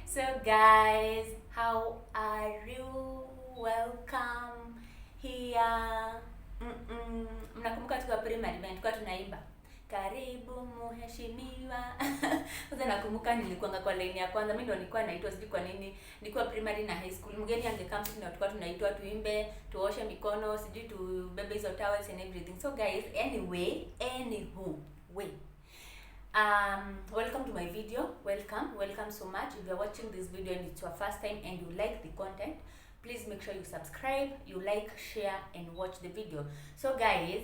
So guys, how are you? Welcome here. Mnakumbuka tukiwa primary tulikuwa tunaimba karibu muheshimiwa. Sasa nakumbuka nilikuwa kwa line ya kwanza, mimi ndo nilikuwa naitwa, sijui kwa nini. Nilikuwa primary na high school. Mgeni angekam sisi tulikuwa tunaitwa tuimbe, tuoshe mikono, sijui tubebe hizo towels and everything. So guys, anyway, welcome to my video. Welcome so much. If you're watching this video and it's your first time and you like the content, please make sure you subscribe, you like, share and watch the video. So guys,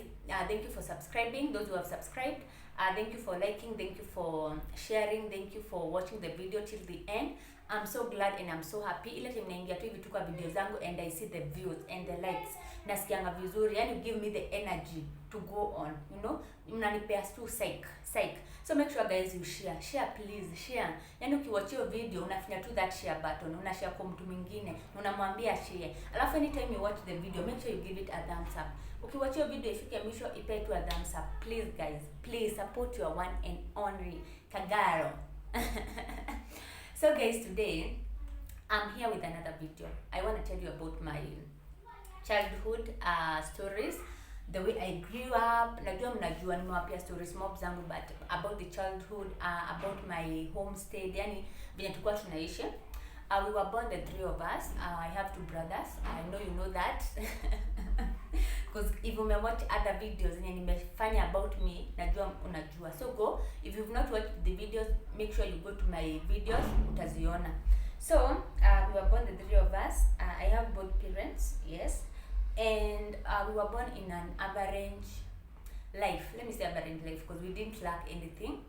thank you for subscribing. Those who have subscribed, thank you for liking, thank you for sharing, thank you for watching the video till the end. I'm so glad and I'm so happy. Ile time naingia tu hivi tu kwa video zangu and I see the views and the likes, nasikianga vizuri, yani give me the energy to go on, you know, mnanipea tu psych. So make sure guys you share please, share. Yani ukiwatch your video unafinya tu that share button, una share kwa mtu mwingine, unamwambia share. Alafu anytime you watch the video, make sure you give it a thumbs up. Ukiwatch your video ifike mwisho, ipe tu a thumbs up. Please guys, please support your one and only Kagaro. So guys, today I'm here with another video. I want to tell you about my childhood stories, the way I grew up. Najua mnajua nimewapia stories mob zangu, but about the childhood, about my homestead, yani venye tulikuwa tunaishi. We were born the three of us. I have two brothers. I know you know that. Because if you may watch other videos zenye nimefanya about me, najua unajua. So go, if you've not watched the videos, make sure you go to my videos, utaziona. So we were born the three of us. I have both parents, yes, and we were born in an average life. Let me say average life because we didn't lack anything,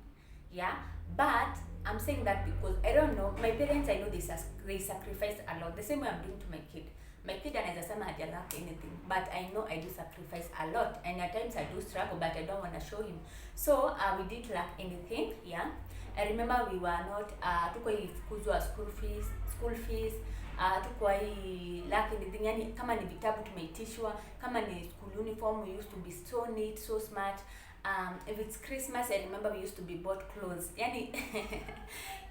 yeah. But I'm saying that because I don't know, my parents, I know they sacrifice a lot, the same way I'm doing to my kid. My kid anaweza sema haja lack anything, but I know I do sacrifice a lot, and at times I do struggle, but I don't want to show him. So we didn't lack anything, yeah. I remember we were not tukwa school fees, tukwa lack anything. Yani kama ni vitabu tumeitishwa, kama ni school uniform, we used to be so neat, so smart. If it's Christmas, I remember we used to be bought clothes. Yani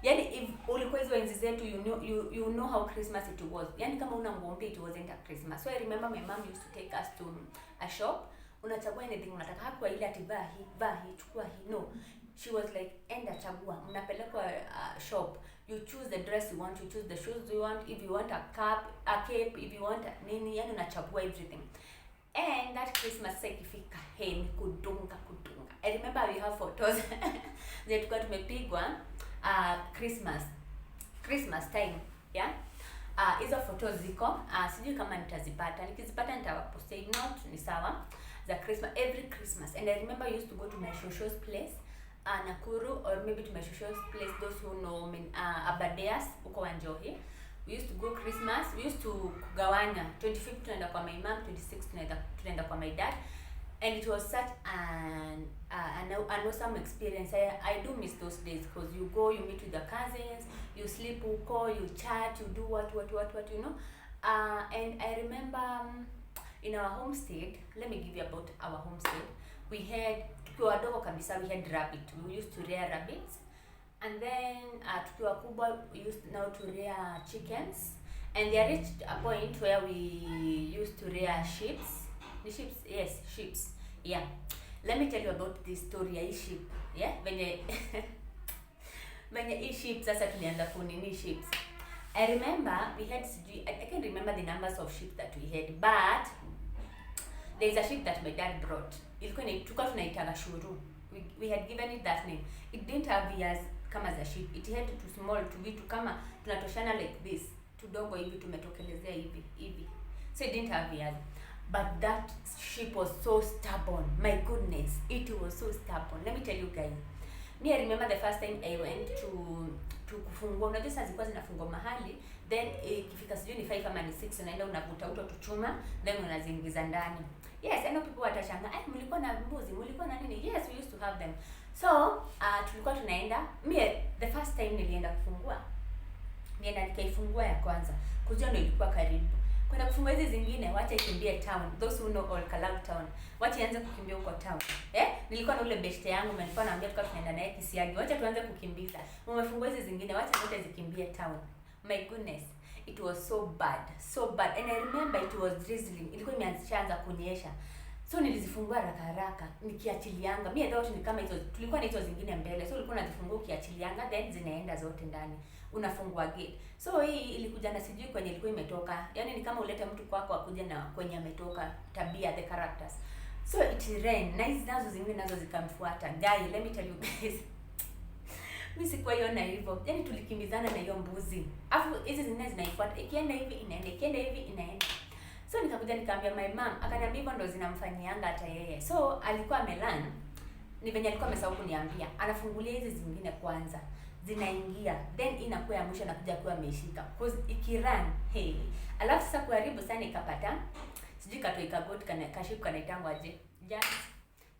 if ulikuwa hizo enzi zetu, you know how Christmas it was. Yani kama una nguo mpya, it wasn't a Christmas. So I remember my mom used to take us to a shop. Unachagua anything unataka, hakuwa ile ati vaa hii, chukua hii. No. She was like, enda chagua. Mnapelekwa shop. You choose the dress you want, you choose the shoes you want, if you want a cape, if you want nini, yani unachagua everything. And that Christmas ikifika, hey, kudunga. I remember we have photos that tulikuwa tumepigwa Christmas time, yeah. Hizo photos ziko, sijui kama nitazipata. Nikizipata nitawapost. Not ni sawa za Christmas, every Christmas. And I remember I used to go to my shosho's place, Nakuru, or maybe to my shosho's place, those who know me, Abadeas, uko Wanjohi. We used to go Christmas, we used to kugawanya. 25th tunaenda kwa my mom, 26th tunaenda kwa my dad. And it was such an awesome experience. I do miss those days because you go, you meet with your cousins, you sleep, you chat, you do what, you know. And I remember in our homestead, let me give you about our homestead. We had, tukiwa wadogo kabisa, we had rabbit. We used to rear rabbits. And then tukiwa kubwa, we used now to rear chickens. And they reached a point where we used to rear sheep. Yes, sheep. Yeah. Let me tell you about this story ya sheep. Yeah, venye sheep sasa tulianza kunini sheep. I remember we had, I can't remember the numbers of sheep that we had, but there's a sheep that my dad brought. Ilikuwa tulikuwa tunaitanga shuru. We had given it that name. It didn't have ears kama za sheep. It had too small to be kama tunatoshana like this. Tudongo hivi tumetokelezea hivi. So it didn't have ears. But that sheep was so stubborn. My goodness, it was so stubborn. Let me tell you guys. Me, I remember the first time I went to kufungua. Unajua sasa zilikuwa zinafungwa mahali, then ikifika sijui ni 5 ama ni 6, unaenda unavuta tuchuma, then unaziingiza ndani. Yes, I know people watashanga, mlikuwa na mbuzi, mlikuwa na nini? Yes, we used to have them. So, tulikuwa tunaenda. Me, the first time nilienda kufungua, nikaifungua ya kwanza. Kujua ndio ilikuwa karibu. kwenda kufungua hizi zingine, wacha ikimbie town. Those who know Olkalau town, wacha ianze kukimbia huko town. Nilikuwa na ule best yangu, nilikuwa naambia tukawa tunaenda naye Kisiagi, wacha tuanze kukimbiza. Umefungua hizi zingine, wacha zote zikimbie town. My goodness, it was so bad, so bad. And I remember it was drizzling. Ilikuwa imeanza kunyesha. So nilizifungua haraka nikiachilianga. Mimi thought ni kama hizo tulikuwa na hizo zingine mbele. So ulikuwa unazifungua ukiachilianga, then zinaenda zote ndani. Unafungua gate. So hii ilikuja na sijui kwenye ilikuwa imetoka. Yaani ni kama ulete mtu kwako akuje na kwenye ametoka, tabia, the characters. So it rained. Na hizi nazo zingine nazo zikamfuata. Guy, let me tell you guys. Mimi sikuwa iona hivyo. Yaani tulikimbizana na hiyo mbuzi. Alafu hizi zingine zinaifuata. Ikienda hivi inaenda, ikienda hivi inaenda. So nikakuja nikaambia my mom, akaniambia hivyo ndo zinamfanyianga hata yeye. So alikuwa amelan, ni venye alikuwa amesahau kuniambia. Anafungulia hizi zingine kwanza, zinaingia, then inakuwa ya mwisho na kuja kuwa ameshika. Cause ikiran, hey. Alafu sasa kuharibu sana ikapata. Sijui katoi kagot kana kashipu kanaitangwa aje. Just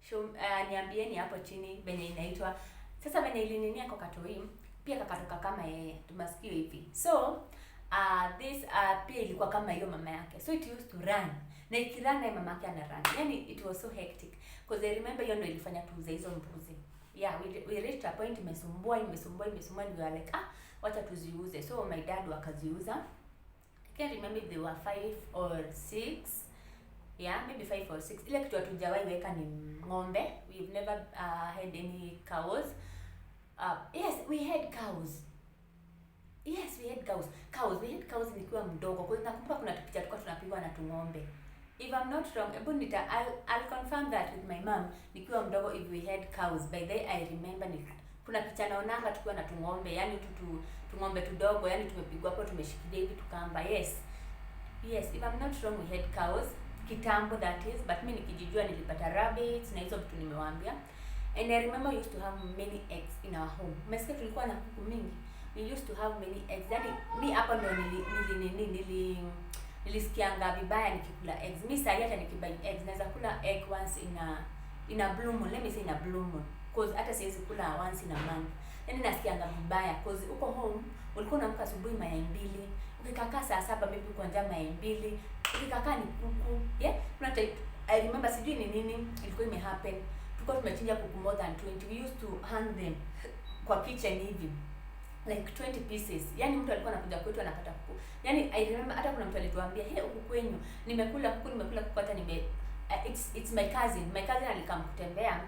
show niambieni hapo chini venye inaitwa. Sasa venye ilininia kwa katoi, pia kakatoka kama yeye. Tumasikio hivi. So this pia ilikuwa kama hiyo mama yake. So it used to run. Na ikirun na mama yake ana run. Yani it was so hectic. Because I remember hiyo ndio ilifanya tuuze hizo mbuzi. Yeah, we reached a point imesumbua and we were like, wacha tuziuze. So my dad wakaziuza. I can't remember if they were 5 or 6. Yeah, maybe 5 or 6. Ile kitu hatujawahi weka ni ng'ombe. We've never had any cows. Yes, we had cows. Yes, we had cows. We had cows nikiwa mdogo. Kwa hiyo nakumbuka kuna picha tulikuwa tunapigwa na tung'ombe. If I'm not wrong, I'll confirm that with my mom. Nikiwa mdogo if we had cows. By the way, I remember kuna picha naonanga tukiwa na tung'ombe, yani tung'ombe tudogo, yani tumepigwa hapo tumeshikilia hivi tukamba. Yes. Yes, if I'm not wrong we had cows. Kitambo that is, but mimi nikijijua nilipata rabbits na hizo vitu nimewaambia. And I remember we used to have many eggs in our home. Umesikia tulikuwa na kuku mingi. We used to have many eggs. Yani mi hapa ndo nilisikianga vibaya nikikula eggs. Mi sasa hata nikibuy eggs naweza kula egg once in a blue moon. Let me say in a blue moon. Cause hata siwezi kula once in a month. Yani nasikianga vibaya cause uko home ulikuwa unaamka asubuhi mayai 2. Ukikakaa saa 7 maybe uko njaa mayai 2. Ukikakaa ni kuku. Yeah? Kuna type I remember sijui ni nini ilikuwa imehappen. Tulikuwa tumechinja kuku more than 20. We used to hang them kwa kitchen hivi. Like 20 pieces. Yani mtu alikuwa anakuja kwetu anapata kuku. Yani I remember hata kuna mtu alituambia, "Hey, huku kwenyu nimekula kuku hata it's my cousin." My cousin alikam kutembea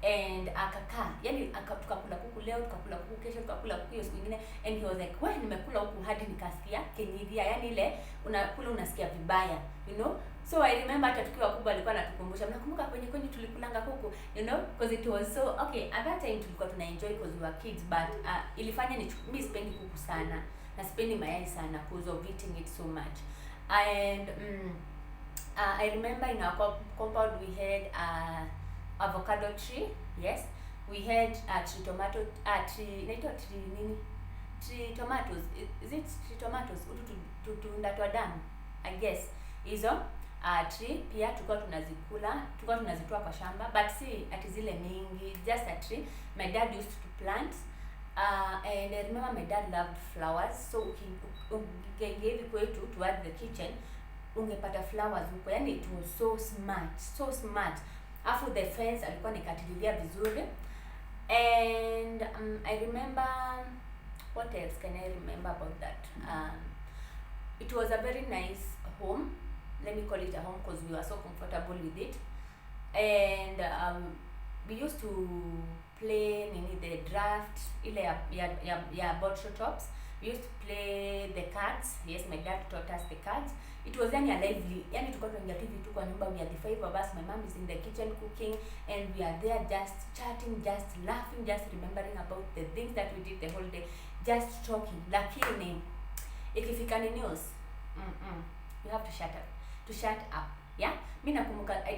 and akakaa. Yani tukakula kuku leo, tukakula kuku kesho, tukakula kuku hiyo siku nyingine and he was like, "Wewe nimekula huku hadi nikasikia kenyidia." Yani ile unakula unasikia vibaya, you know? So I remember hata tukiwa kubwa alikuwa anatukumbusha, "Mnakumbuka kwenye tulikulanga kuku?" You know, because it was so okay. At that time tulikuwa tuna enjoy because we were kids, but ilifanya mimi sipendi kuku sana na sipendi mayai sana because of eating it so much. And I remember in our compound we had avocado tree. Yes, we had tree tomato tree tomatoes. Is it tree tomatoes? Tunda twa damu, I guess. Hizo tree pia tulikuwa tunazitoa kwa shamba, but si ati zile mingi, just a tree my dad used to plant. And I remember my dad loved flowers, so ukiingia kwetu toward the kitchen ungepata flowers huko. Yani it was so smart. Afu the fence alikuwa nikatililia vizuri. And I remember, what else can I remember about that? It was a very nice home. Let me call it a home because we were so comfortable with it. And we used to play the draft ile ya bottle tops. We used to play the cards. Yes, my dad taught us the cards. It was then a lively. Yani tulikuwa tunaingia TV tu kwa nyumba, we are the 5 of us. My mom is in the kitchen cooking and we are there just chatting, just laughing, just remembering about the things that we did the whole day, just talking. Lakini ikifika ni news, you have to shut up. Yeah, mimi nakumbuka I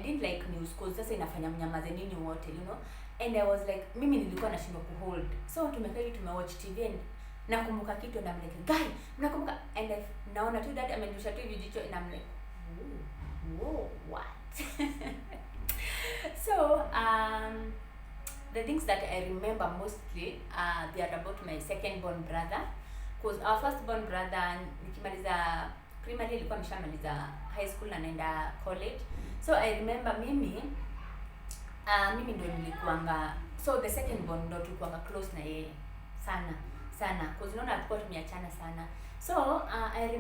didn't like news cause sasa inafanya mnyamaze nini wote, you know. And I was like, mimi nilikuwa nashindwa kuhold. So tumewatch TV and nakumbuka kitu na mleke, "Guy, nakumbuka." And naona tu dad amenirusha tu jicho na mleke, "Whoa, what?" So the things that I remember mostly they are about my second born brother, because our first born brother nikimaliza primary ilikuwa nishamaliza high school na naenda college. So I remember mimi ndio nilikuanga, so the second born ndo tulikuanga close na yeye sana because unaona tulikuwa tumeachana sana. So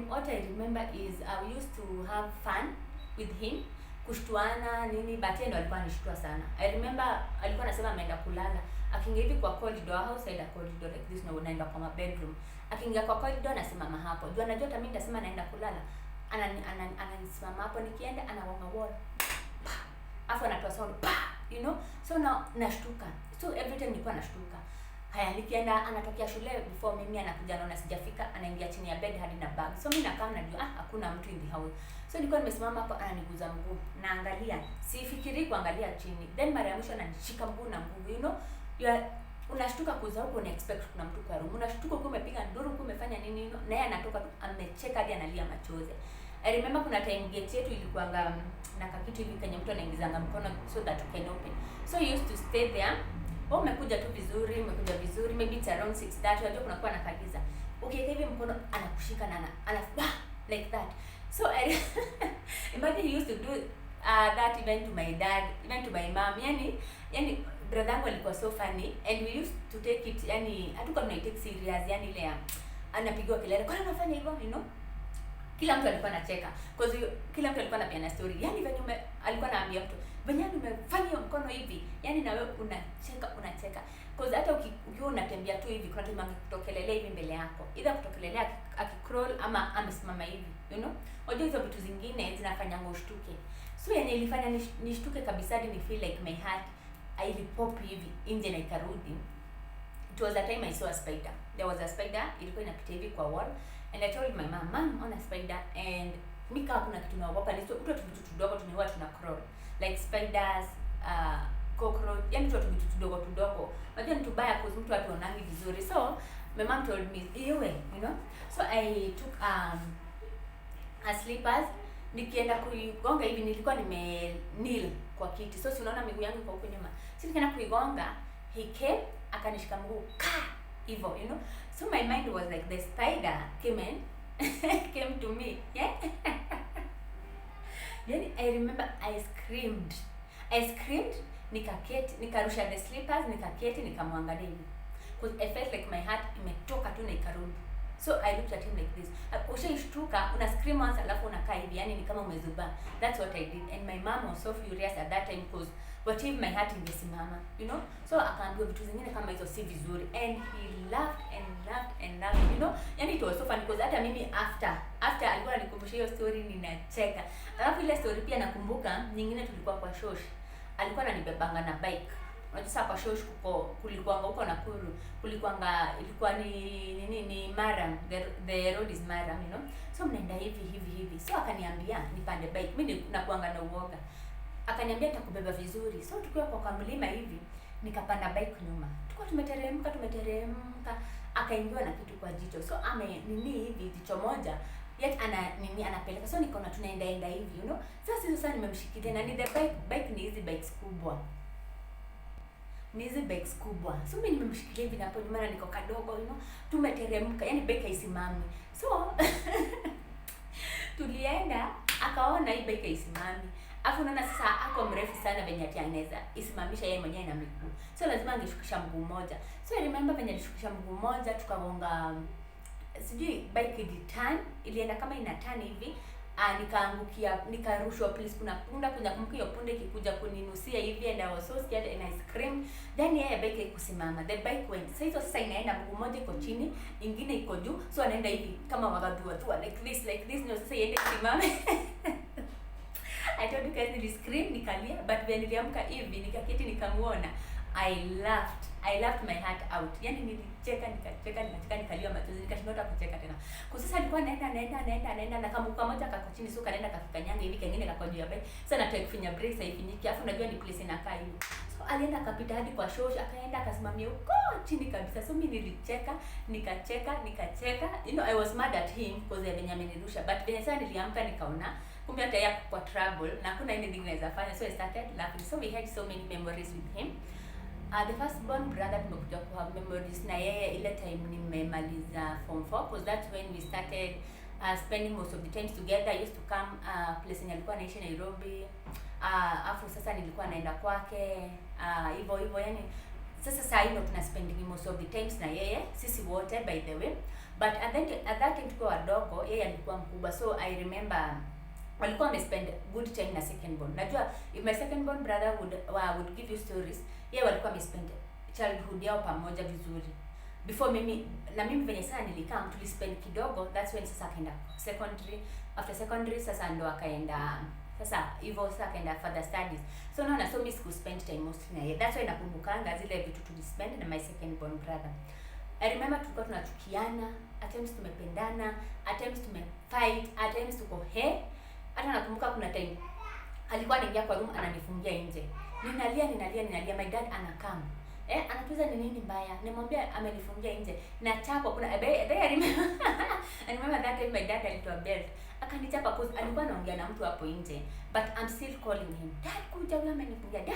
what I remember is I used to have fun with him, kushtuana nini, but yeye ndo alikuwa anishtua sana. I remember alikuwa anasema ameenda kulala, akiingia hivi kwa corridor, house ila corridor like this, na unaenda kwa bedroom, akiingia kwa corridor anasimama hapo juu anajua hata mimi nitasema naenda kulala, ananisimama hapo, nikienda anagonga wall, afu anatoa sound pa, you know. So nashtuka, so every time nilikuwa nashtuka. Haya, nikienda anatokea shule before mimi, anakuja anaona sijafika, anaingia chini ya bed hadi na bag. So mimi nakaa najua hakuna mtu in the house. So nilikuwa nimesimama hapo, ananiguza mguu, naangalia, sifikiri kuangalia chini. Then mara ya mwisho ananishika mguu na nguvu, you know. Unashtuka kuza huko, una expect kuna mtu kwa room. Unashtuka huko, umepiga nduru huko, umefanya nini, you know. Naye anatoka amecheka hadi analia machozi. I remember kuna time gate yetu ilikuwa na kakitu hivi kwenye mtu anaingizanga mkono so that you can open. So he used to stay there. Umekuja tu vizuri, maybe it's around 6:30, unajua kuna kuwa na kagiza. Ukiweka hivi mkono anakushika na ana like that. So imagine he used to do that even to my dad, even to my mom. Yani brother yangu alikuwa so funny and we used to take it, yani hatukuwa tunatake serious, yani ile anapigiwa kelele, kwa nini unafanya hivyo, you know. Kila mtu alikuwa anacheka because kila mtu alikuwa anapiana story. Yani venye alikuwa anaambia mtu, "Venye umefanya mkono hivi." Yani na wewe unacheka. Because hata ukiwa unatembea tu hivi, kuna mtu kutokelelea hivi mbele yako. Either kutokelelea akicrawl ama amesimama hivi, you know. Unajua hizo vitu zingine zinafanya ushtuke. So yenye ilifanya nishtuke kabisa hadi ni feel like my heart ilipop hivi nje na ikarudi. It was a time I saw a spider. There was a spider, ilikuwa inapita hivi kwa wall. And I told my mom, on a spider, and mika kuna kitu naogopa, ni vitu tudogo tumewa tuna crawl like spiders, cockroach, yani vitu tudogo. Unajua ni tubaya kwa mtu atuonangi vizuri. So my mom told me, "Iwe, you know." So I took a slippers, nikienda kuigonga hivi, nilikuwa kneel kwa kiti. So si unaona miguu yangu iko huko nyuma. So nikienda kuigonga, he came akanishika mguu hivyo, you know. So my mind was like the spider came to me, yeah. Yani I remember I screamed, nikaketi, nikarusha the slippers, nikaketi, nikamwangalia hivi because I felt like my heart imetoka tu na ikarudi. So I looked at him like this. Ushaishtuka, una scream once alafu unakaa hivi, yani ni kama umezuba. That's what I did, and my mom was so furious at that time because what if my heart ingesimama, you know. So akaambiwa vitu zingine kama hizo si vizuri, and he laughed, you know. Yani it was so funny because hata mimi after alikuwa anikumbusha hiyo story, ninacheka. Alafu ile story pia nakumbuka nyingine, tulikuwa kwa shosh, alikuwa ananibebanga na bike. Unajua kwa shosh kulikuwa huko Nakuru, ilikuwa ni Maram, the road is Maram, you know. So mnaenda hivi. So akaniambia nipande bike, mimi nakuanga na uoga. Akaniambia nitakubeba vizuri. So tukiwa kwa mlima hivi, nikapanda bike nyuma. Tulikuwa tumeteremka, akaingiwa na kitu kwa jicho. So hivi jicho moja, yet anapeleka. So nikaona tunaenda hivi, you know. Sasa nimemshikilia na ni the bike ni hizi bikes kubwa. So mimi nimemshikilia hivi na hapo nyuma, niko kadogo, you know. Tumeteremka, yani bike haisimami. So tulienda, akaona hii bike haisimami. Afu unaona sasa ako mrefu sana venye ati anaweza isimamisha yeye mwenyewe na miguu. So lazima angeshukisha mguu mmoja. So I remember venye alishukisha mguu mmoja, tukagonga, sijui bike ilienda kama ina turn hivi, nikaangukia, nikarushwa please, kuna punda kumbuka hiyo punda ikikuja kuninusia hivi, and I was so scared and I screamed. Then yeye bike ikusimama, the bike went. Sasa inaenda mguu mmoja iko chini, ingine iko juu. So anaenda hivi kama wagadua like this, ndio sasa iende simame. I told you guys, niliscream, nikalia, but when niliamka hivi, nikaketi nikamuona, I laughed my heart out. Yani nilicheka, nikalia machozi, nikashindwa hata kucheka tena. Kwa sasa alikuwa anaenda na kama kwa moja akako chini, so kaenda kakanyanga hivi, kingine kako juu ya bike. Sasa nataka kufanya break sasa hivi nyiki, afu unajua ni place inakaa hivi. So alienda akapita hadi kwa shosh, akaenda akasimamia huko chini kabisa. So mimi nilicheka, nikacheka. You know, I was mad at him because venye amenirusha, but venye sasa niliamka nikaona kumbe hata yeye kwa trouble na kuna anything naweza fanya. So I started laughing. So we had so many memories with him. The first born brother tumekuja ku have memories na yeye ile time nimemaliza form 4 because that's when we started spending most of the times together. I used to come place yenye alikuwa anaishi Nairobi, afu sasa nilikuwa naenda kwake hivyo hivyo, yani sasa saa hiyo tuna spending most of the times na yeye, sisi wote by the way. But at that time tukiwa wadogo, yeye alikuwa mkubwa, so I remember walikuwa wamespend good time na second born. Najua if my second born brother would give you stories, yeye walikuwa wamespend childhood yao pamoja vizuri. Before mimi venye sana nilikaa tulispend kidogo, that's when sasa akaenda secondary. After secondary sasa ndo akaenda sasa hivyo, sasa akaenda further studies. So naona, so mimi siku spend time mostly na yeye. That's why nakumbukanga zile vitu tulispend na my second born brother. I remember tulikuwa tunachukiana, at times tumependana, at times tumefight, at times tuko hata nakumbuka kuna time alikuwa anaingia kwa room ananifungia nje. Ninalia, my dad anakam. Anatuza ni nini mbaya? Nimwambia amenifungia nje. Na chapa kuna I remember that time my dad alitoa belt. Akanichapa cause alikuwa anaongea na mtu hapo nje. But I'm still calling him. Dad, kuja wewe amenifungia. Dad.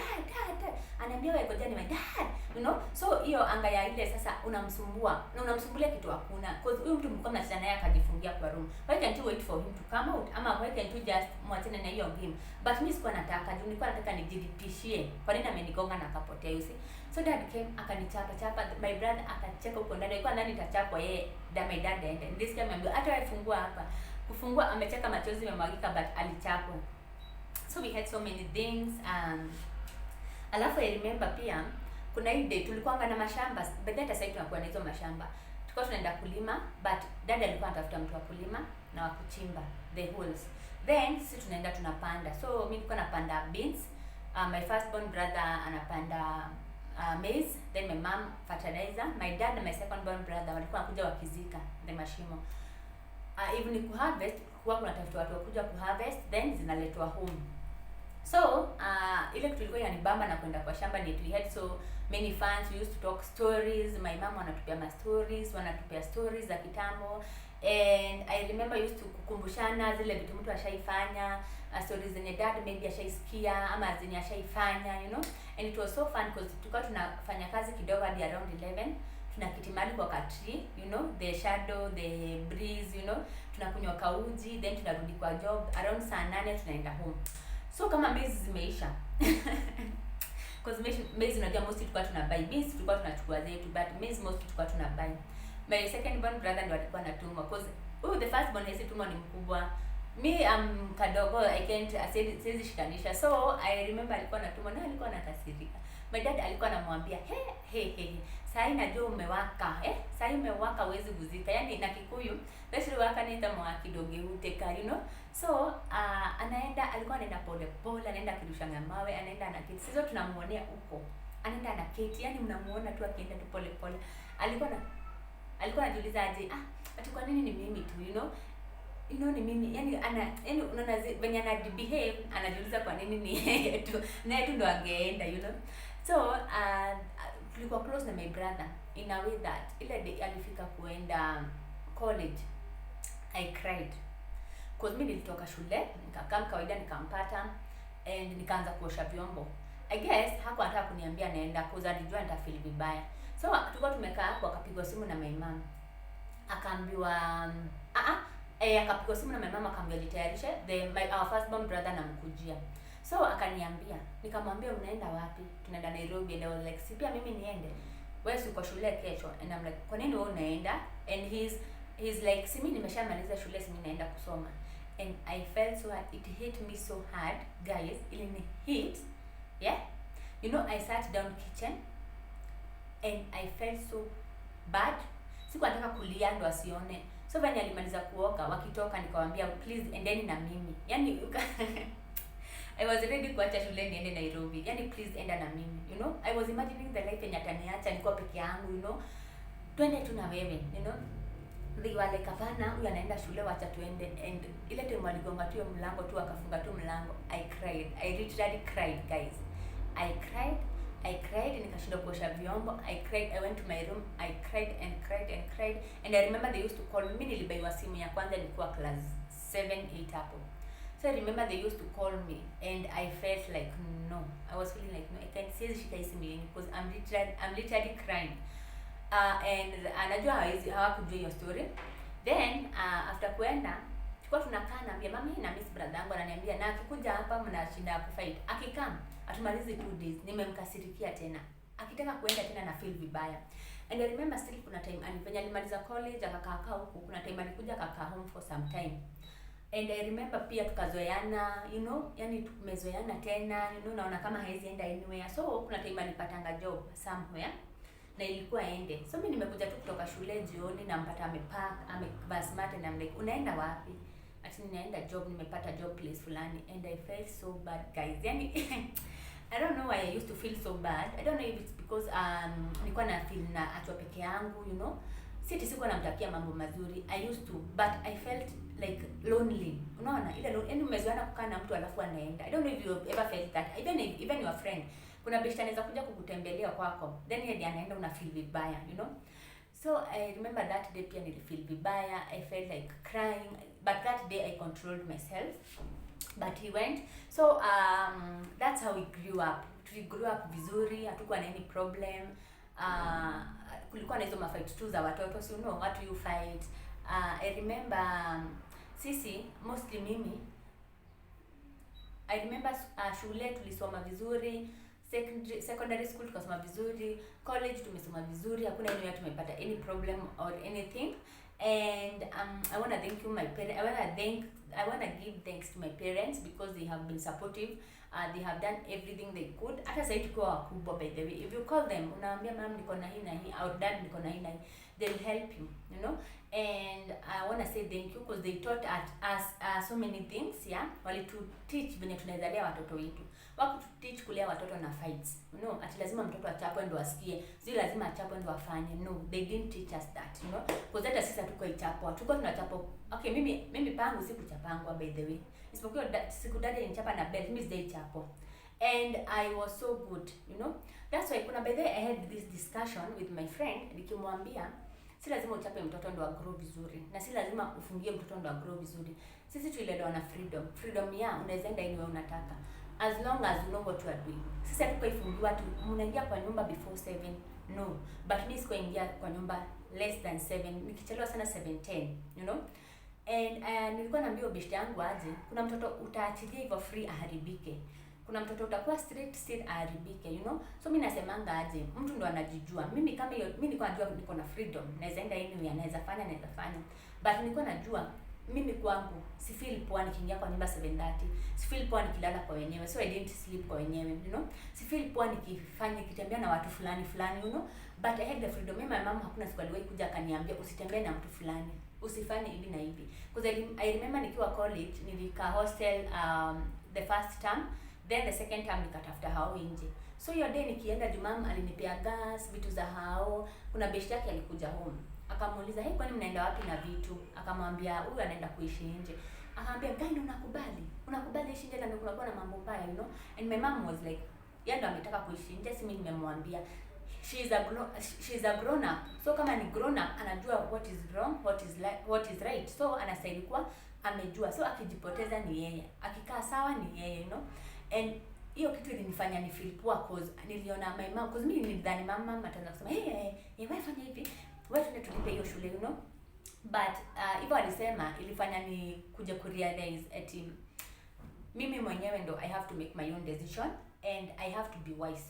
Anaambia wewe ngoja ni my dad. You know? So hiyo anga ya ile sasa unamsumbua. Na unamsumbulia kitu hakuna. Cause huyu mtu mlikuwa mnachana naye akajifungia kwa room. Why can't you wait for him to come out? Ama why can't you just mwachane na hiyo game? But mimi sikuwa nataka, nilikuwa nataka nijilipishie. Kwa nini amenigonga na akapotea yusi? So dad came akanichapa. My brother akacheka huko ndani. Alikuwa ndani itachapwa yeye. My dad and this time ambaye hata afungua hapa. Kufungua amecheka, machozi yamemwagika, but alichapwa. So we had so many things. Alafu I remember pia kuna hii day tulikuwa na mashamba. Baada ya sasa tunakuwa na hizo mashamba. Tulikuwa tunaenda kulima, but dad alikuwa anatafuta mtu wa kulima na wa kuchimba the holes. Then sisi tunaenda tunapanda. So mimi nilikuwa napanda beans. My first born brother anapanda maize, then my mom fertilizer. My dad na my second born brother walikuwa wanakuja wakizika the mashimo. Even ku harvest, kwa kuna tafuta watu wakuja ku harvest, then zinaletwa home. So ile kitu ilikuwa inanibamba na kwenda kwa shamba ni we had so many fans. We used to talk stories. My mom wanatupia wanatupia stories za kitambo, and I remember used to kukumbushana zile vitu mtu ashaifanya, stories zenye dad maybe ashaisikia ama zenye ashaifanya, you know. And it was so fun because tulikuwa tunafanya kazi kidogo hadi around 11. Tunaketi mahali kwa tree, you know, the shadow, the breeze, you know. Tunakunywa kauji, then tunarudi kwa job around saa 8 tunaenda home. So kama maize zimeisha because maize unajua mostly tulikuwa tunabuy beans, tulikuwa tunachukua zetu, but maize mostly tulikuwa tunabuy. My second born brother ndo alikuwa anatumwa because the first born tumwa ni mkubwa. Me kadogo, I can't siwezi shikanisha. So I remember alikuwa anatumwa na alikuwa anakasirika. My dad alikuwa anamwambia sasa najua umewaka, sasa umewaka uwezi guzika. Yaani na Kikuyu basi waka nenda mwa kidoge uteka, you know. So alikuwa anaenda pole, anaenda kirusha mawe, anaenda na kiti. Sasa tunamuonea huko. Anaenda na kiti, yani mnamuona tu akienda tu pole. Alikuwa anajiuliza aje, ati kwa nini ni mimi tu, you know? You know ni mimi, yani unaona venye ana behave, anajiuliza kwa nini ni yeye tu. Na yeye tu ndo angeenda, you know. So tulikuwa close na my brother in a way that ile day alifika kuenda college, I cried because mimi nilitoka shule nikakaa kawaida, nikampata and nikaanza kuosha vyombo. I guess hakuwa anataka kuniambia naenda because alijua nitafeel vibaya. So tulikuwa tumekaa hapo, akapigwa simu na my mom, akaambiwa akapigwa simu na my mom, akaambiwa jitayarishe our first born brother namkujia. So akaniambia, nikamwambia unaenda wapi? Tunaenda Nairobi. And I was like, si pia mimi niende? Wewe uko shule kesho. And I'm like, kwa nini wewe unaenda? And he's like, si mimi nimeshamaliza shule, si mimi naenda kusoma. And I felt so hard. It hit me so hard, guys. Ili ni hit. Yeah? You know, I sat down kitchen and I felt so bad. Siku nataka kulia ndo asione. So when alimaliza kuoga, wakitoka nikamwambia, please endeni na mimi. Yaani I was ready kuacha shule niende Nairobi. Yaani please enda na mimi, you know. I was imagining the life yenye ataniacha niko peke yangu, you know. Twende tu na wewe, you know. They were like, hapana, huyu anaenda shule, wacha tuende. And ile time aligonga tu mlango tu, akafunga tu mlango, I cried. I literally cried, guys. I cried, nikashinda kuosha vyombo. I cried, I went to my room, I cried. And I remember they used to call me. Mimi nilibaiwa simu ya kwanza nilikuwa class 7, 8 hapo. So I remember they used to call me and I felt like no. I was feeling like no, I can't say shika hii simu because I'm literally crying. And anajua hawakujua hiyo story. Then after kuenda tulikuwa tunakaa, naambia mama na miss brother yangu, ananiambia na akikuja hapa mnashinda kufight, akikam atumalize 2 days. Nimemkasirikia tena, akitaka kuenda tena na feel vibaya. And I remember still kuna time alifanya, alimaliza college akakaa huku, kuna time alikuja akakaa home for some time. And I remember pia tukazoeana, yani tumezoeana tena, naona kama haizi enda anywhere. So kuna time alipatanga job somewhere na ilikuwa ende. So mimi nimekuja tu kutoka shule jioni, nampata amepack, amevaa smart, and I'm like, unaenda wapi? Ati ninaenda job, nimepata job place fulani. And I felt so bad, guys. Yani I don't know why I used to feel so bad. I don't know if it's because nilikuwa na feel na achwa peke yangu, sikuwa namtakia mambo mazuri. I used to, but I felt like lonely. Unaona ile yani umezoeana kukaa na mtu alafu anaenda. I don't know if you ever felt that. Even your friend, kuna beshte anaweza kuja kukutembelea kwako, then yeye anaenda, una feel vibaya, So I remember that day pia nilifeel vibaya. I felt like crying, but that day I controlled myself. But he went. So that's how we grew up. We grew up vizuri, hatukuwa na any problem. Kulikuwa na hizo mafight tu za watoto, so what you fight. I remember sisi mostly mimi, I remember shule tulisoma vizuri, secondary school tukasoma vizuri, college tumesoma vizuri, hakuna anywhere tumepata any problem or anything. And I want to thank you my parents. I want to give thanks to my parents because they have been supportive. They have done everything they could. Hata sasa tukiwa wakubwa, by the way, if you call them unaambia mom niko na hii na hii, or dad niko na hii na hii, they'll help you, And I want to say thank you because they taught us so many things, yeah. Walitu teach venye tunaweza lea watoto wetu. Wakutu teach kulea watoto na fights. Ati lazima mtoto achapwe ndo asikie. Sio lazima achapwe ndo afanye. No, they didn't teach us that, Because hata sisi hatuko ichapwa. Tuko tunachapwa. Okay, mimi pangu sikuchapangwa, by the way. Isipokuwa siku dada nichapa na belt, mimi sijaichapwa. And I was so good, That's why kuna, by the way, I had this discussion with my friend, nikimwambia si lazima uchape mtoto ndo agrow vizuri, na si lazima ufungie mtoto ndo agrow vizuri. Sisi tuilelewa na freedom. Freedom ya unaweza enda anywhere unataka, as long as you know what you are doing. Sisi hatuko ifungiwa tu mnaingia kwa nyumba before 7. No, but mimi siko ingia kwa nyumba less than 7. Nikichelewa sana 7:10, And nilikuwa naambia beshte yangu aje, kuna mtoto utaachilia hivyo free aharibike. Kuna mtoto utakuwa strict still aharibike, So mimi nasemanga aje, mtu ndo anajijua. Mimi kama hiyo, mimi nilikuwa najua niko na freedom, naweza enda anywhere, naweza fanya. But nilikuwa najua mimi kwangu si feel poa nikiingia kwa nyumba 7:30. Si feel poa nikilala kwa wenyewe. So I didn't sleep kwa wenyewe, Si feel poa nikitembea na watu fulani, But I had the freedom. My mom hakuna siku aliwahi kuja akaniambia usitembee na mtu fulani, usifanye hivi na hivi. Because I remember nikiwa college nilikaa hostel the first term, then the second term nikatafuta hao nje. So hiyo day nikienda, Jumam alinipea gas, vitu za hao. Kuna beshte yake alikuja home. Akamuuliza, "Hey, kwani mnaenda wapi na vitu?" Akamwambia, "Huyu anaenda kuishi nje." Akamwambia, "Gani unakubali? Unakubali ishi nje na ndio kunakuwa na mambo mbaya, And my mom was like, yeye ndo ametaka kuishi nje, si mimi nimemwambia. She's a grown up. So kama ni grown up anajua what is wrong, what is right. So anastahili kuwa amejua. So akijipoteza ni yeye. Akikaa sawa ni yeye, And hiyo kitu ilinifanya ni feel poor cause niliona my mom, cause mimi nilidhani mama ataanza kusema, wewe fanya hivi, wewe tulipe hiyo shule, But hivyo alisema ilifanya ni kuja kurealize ati mimi mwenyewe ndo I have to make my own decision and I have to be wise,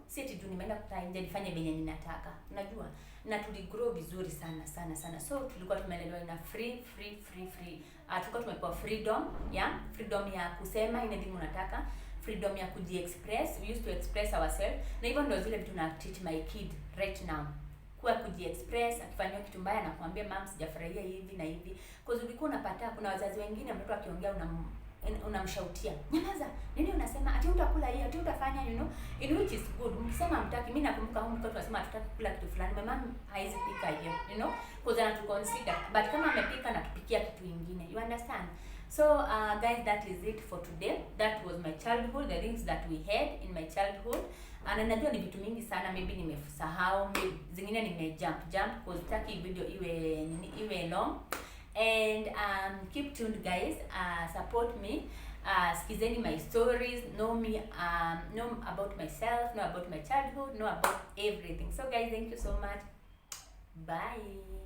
Si eti tu nimeenda kukaa nje nifanye venye ninataka. Unajua? Na tuligrow vizuri sana. So tulikuwa tumelelewa na free. Tulikuwa tumepewa freedom, freedom ya kusema anything unataka, freedom ya kujiexpress. We used to express ourselves. Na hivyo ndio zile vitu na teach my kid right now. Kwa kujiexpress, akifanywa kitu mbaya na kumwambia mom sijafurahia hivi na hivi. Because ulikuwa unapata kuna wazazi wengine mtoto akiongea unamshautia, "Nyamaza, nini unasema? Ati utakula hii, ati utafanya, in which is good." Mkisema mtaki, mimi nakumbuka huko mtoto anasema tutaki kula kitu fulani, my mom haizi pika hiyo, because ana to consider. But kama amepika na tupikia kitu kingine, you understand? So guys, that is it for today. That was my childhood, the things that we had in my childhood. Na najua ni vitu mingi sana, maybe nimesahau, zingine nimejump because sitaki video iwe long. And keep tuned, guys. Support me. Skizeni my stories. Know me. Know about myself. Know about my childhood. Know about everything. So, guys, thank you so much. Bye.